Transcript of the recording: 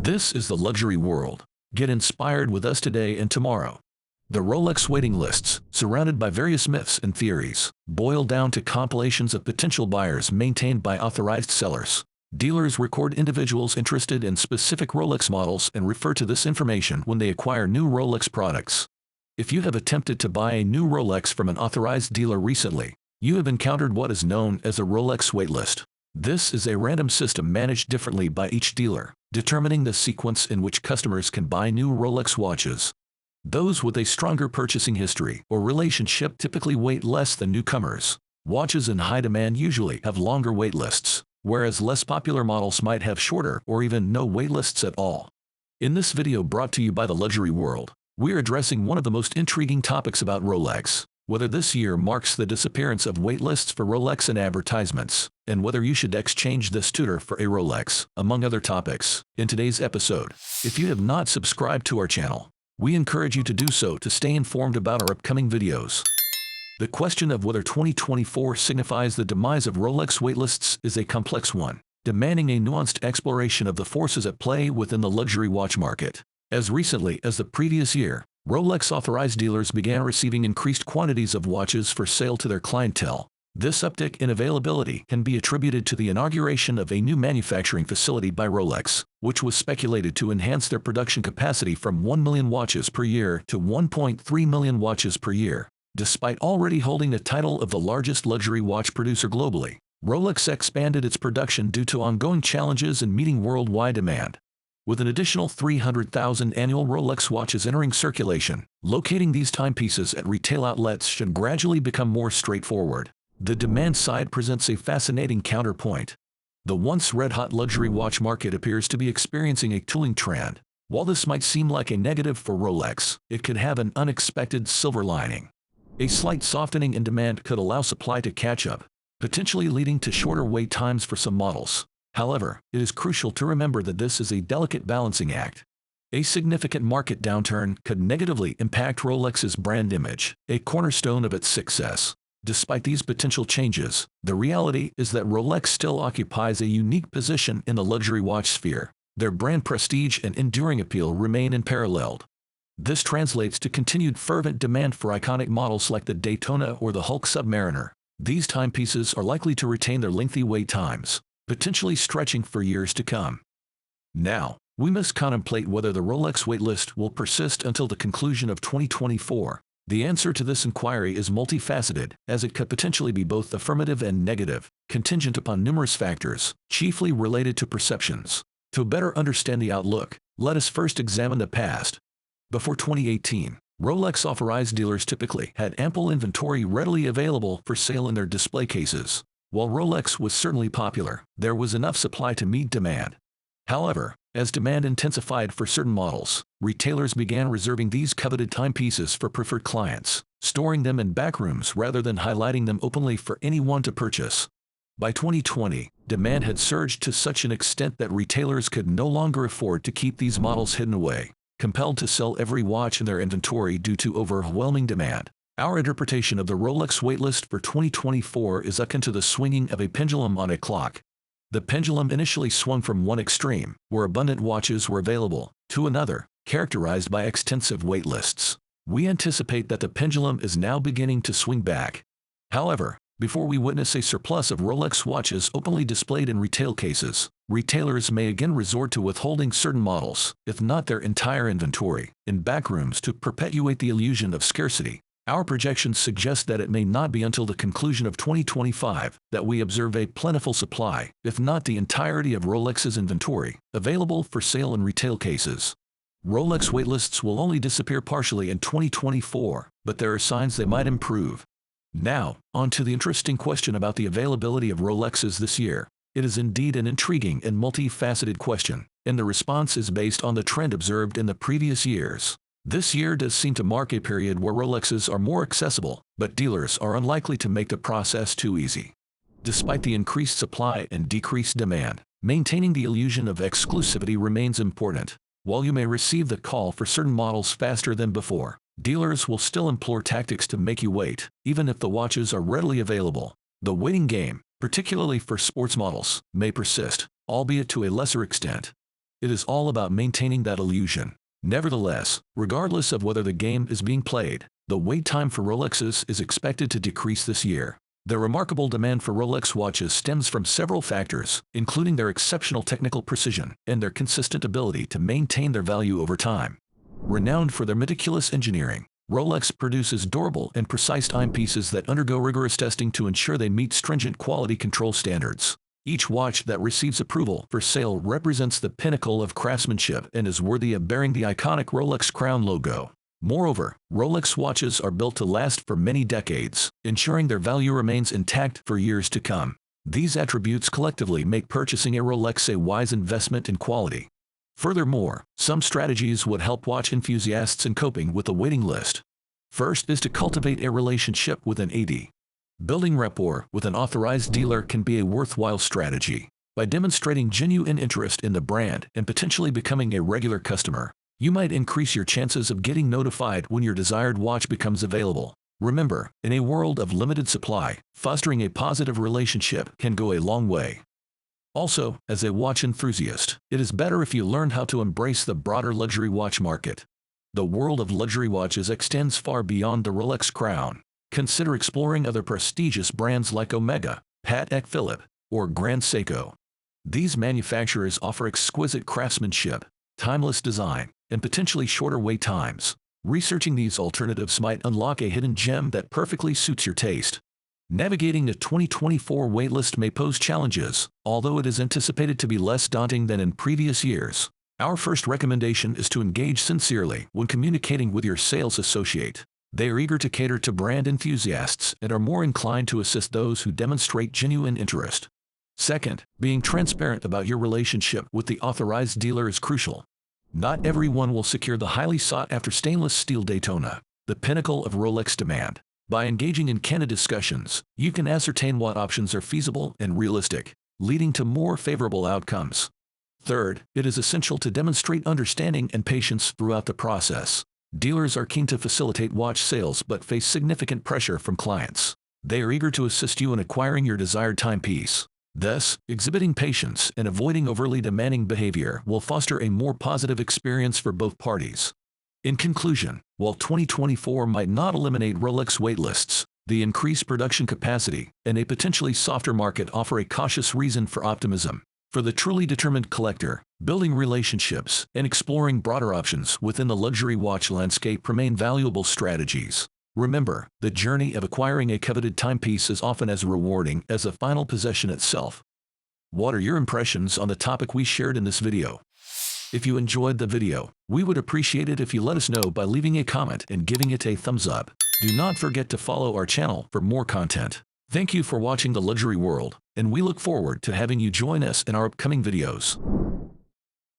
This is the luxury world. Get inspired with us today and tomorrow. The Rolex waiting lists, surrounded by various myths and theories, boil down to compilations of potential buyers maintained by authorized sellers. Dealers record individuals interested in specific Rolex models and refer to this information when they acquire new Rolex products. If you have attempted to buy a new Rolex from an authorized dealer recently, you have encountered what is known as a Rolex waitlist. This is a random system managed differently by each dealer, determining the sequence in which customers can buy new Rolex watches. Those with a stronger purchasing history or relationship typically wait less than newcomers. Watches in high demand usually have longer waitlists, whereas less popular models might have shorter or even no waitlists at all. In this video brought to you by the Luxury World, we're addressing one of the most intriguing topics about Rolex: whether this year marks the disappearance of waitlists for Rolex in advertisements, and whether you should exchange this tutor for a Rolex, among other topics, in today's episode. If you have not subscribed to our channel, we encourage you to do so to stay informed about our upcoming videos. The question of whether 2024 signifies the demise of Rolex waitlists is a complex one, demanding a nuanced exploration of the forces at play within the luxury watch market. As recently as the previous year, Rolex authorized dealers began receiving increased quantities of watches for sale to their clientele. This uptick in availability can be attributed to the inauguration of a new manufacturing facility by Rolex, which was speculated to enhance their production capacity from 1 million watches per year to 1.3 million watches per year. Despite already holding the title of the largest luxury watch producer globally, Rolex expanded its production due to ongoing challenges in meeting worldwide demand. With an additional 300,000 annual Rolex watches entering circulation, locating these timepieces at retail outlets should gradually become more straightforward. The demand side presents a fascinating counterpoint. The once red-hot luxury watch market appears to be experiencing a cooling trend. While this might seem like a negative for Rolex, it could have an unexpected silver lining. A slight softening in demand could allow supply to catch up, potentially leading to shorter wait times for some models. However, it is crucial to remember that this is a delicate balancing act. A significant market downturn could negatively impact Rolex's brand image, a cornerstone of its success. Despite these potential changes, the reality is that Rolex still occupies a unique position in the luxury watch sphere. Their brand prestige and enduring appeal remain unparalleled. This translates to continued fervent demand for iconic models like the Daytona or the Hulk Submariner. These timepieces are likely to retain their lengthy wait times, potentially stretching for years to come. Now, we must contemplate whether the Rolex waitlist will persist until the conclusion of 2024. The answer to this inquiry is multifaceted, as it could potentially be both affirmative and negative, contingent upon numerous factors, chiefly related to perceptions. To better understand the outlook, let us first examine the past. Before 2018, Rolex authorized dealers typically had ample inventory readily available for sale in their display cases. While Rolex was certainly popular, there was enough supply to meet demand. However, as demand intensified for certain models, retailers began reserving these coveted timepieces for preferred clients, storing them in backrooms rather than highlighting them openly for anyone to purchase. By 2020, demand had surged to such an extent that retailers could no longer afford to keep these models hidden away, compelled to sell every watch in their inventory due to overwhelming demand. Our interpretation of the Rolex waitlist for 2024 is akin to the swinging of a pendulum on a clock. The pendulum initially swung from one extreme, where abundant watches were available, to another, characterized by extensive waitlists. We anticipate that the pendulum is now beginning to swing back. However, before we witness a surplus of Rolex watches openly displayed in retail cases, retailers may again resort to withholding certain models, if not their entire inventory, in backrooms to perpetuate the illusion of scarcity. Our projections suggest that it may not be until the conclusion of 2025 that we observe a plentiful supply, if not the entirety of Rolex's inventory, available for sale in retail cases. Rolex waitlists will only disappear partially in 2024, but there are signs they might improve. Now, on to the interesting question about the availability of Rolexes this year. It is indeed an intriguing and multifaceted question, and the response is based on the trend observed in the previous years. This year does seem to mark a period where Rolexes are more accessible, but dealers are unlikely to make the process too easy. Despite the increased supply and decreased demand, maintaining the illusion of exclusivity remains important. While you may receive the call for certain models faster than before, dealers will still employ tactics to make you wait, even if the watches are readily available. The waiting game, particularly for sports models, may persist, albeit to a lesser extent. It is all about maintaining that illusion. Nevertheless, regardless of whether the game is being played, the wait time for Rolexes is expected to decrease this year. The remarkable demand for Rolex watches stems from several factors, including their exceptional technical precision and their consistent ability to maintain their value over time. Renowned for their meticulous engineering, Rolex produces durable and precise timepieces that undergo rigorous testing to ensure they meet stringent quality control standards. Each watch that receives approval for sale represents the pinnacle of craftsmanship and is worthy of bearing the iconic Rolex crown logo. Moreover, Rolex watches are built to last for many decades, ensuring their value remains intact for years to come. These attributes collectively make purchasing a Rolex a wise investment in quality. Furthermore, some strategies would help watch enthusiasts in coping with a waiting list. First is to cultivate a relationship with an AD. Building rapport with an authorized dealer can be a worthwhile strategy. By demonstrating genuine interest in the brand and potentially becoming a regular customer, you might increase your chances of getting notified when your desired watch becomes available. Remember, in a world of limited supply, fostering a positive relationship can go a long way. Also, as a watch enthusiast, it is better if you learn how to embrace the broader luxury watch market. The world of luxury watches extends far beyond the Rolex crown. Consider exploring other prestigious brands like Omega, Patek Philippe, or Grand Seiko. These manufacturers offer exquisite craftsmanship, timeless design, and potentially shorter wait times. Researching these alternatives might unlock a hidden gem that perfectly suits your taste. Navigating the 2024 waitlist may pose challenges, although it is anticipated to be less daunting than in previous years. Our first recommendation is to engage sincerely when communicating with your sales associate. They are eager to cater to brand enthusiasts and are more inclined to assist those who demonstrate genuine interest. Second, being transparent about your relationship with the authorized dealer is crucial. Not everyone will secure the highly sought-after stainless steel Daytona, the pinnacle of Rolex demand. By engaging in candid discussions, you can ascertain what options are feasible and realistic, leading to more favorable outcomes. Third, it is essential to demonstrate understanding and patience throughout the process. Dealers are keen to facilitate watch sales but face significant pressure from clients. They are eager to assist you in acquiring your desired timepiece. Thus, exhibiting patience and avoiding overly demanding behavior will foster a more positive experience for both parties. In conclusion, while 2024 might not eliminate Rolex waitlists, the increased production capacity and a potentially softer market offer a cautious reason for optimism. For the truly determined collector, building relationships and exploring broader options within the luxury watch landscape remain valuable strategies. Remember, the journey of acquiring a coveted timepiece is often as rewarding as the final possession itself. What are your impressions on the topic we shared in this video? If you enjoyed the video, we would appreciate it if you let us know by leaving a comment and giving it a thumbs up. Do not forget to follow our channel for more content. Thank you for watching The Luxury World, and we look forward to having you join us in our upcoming videos.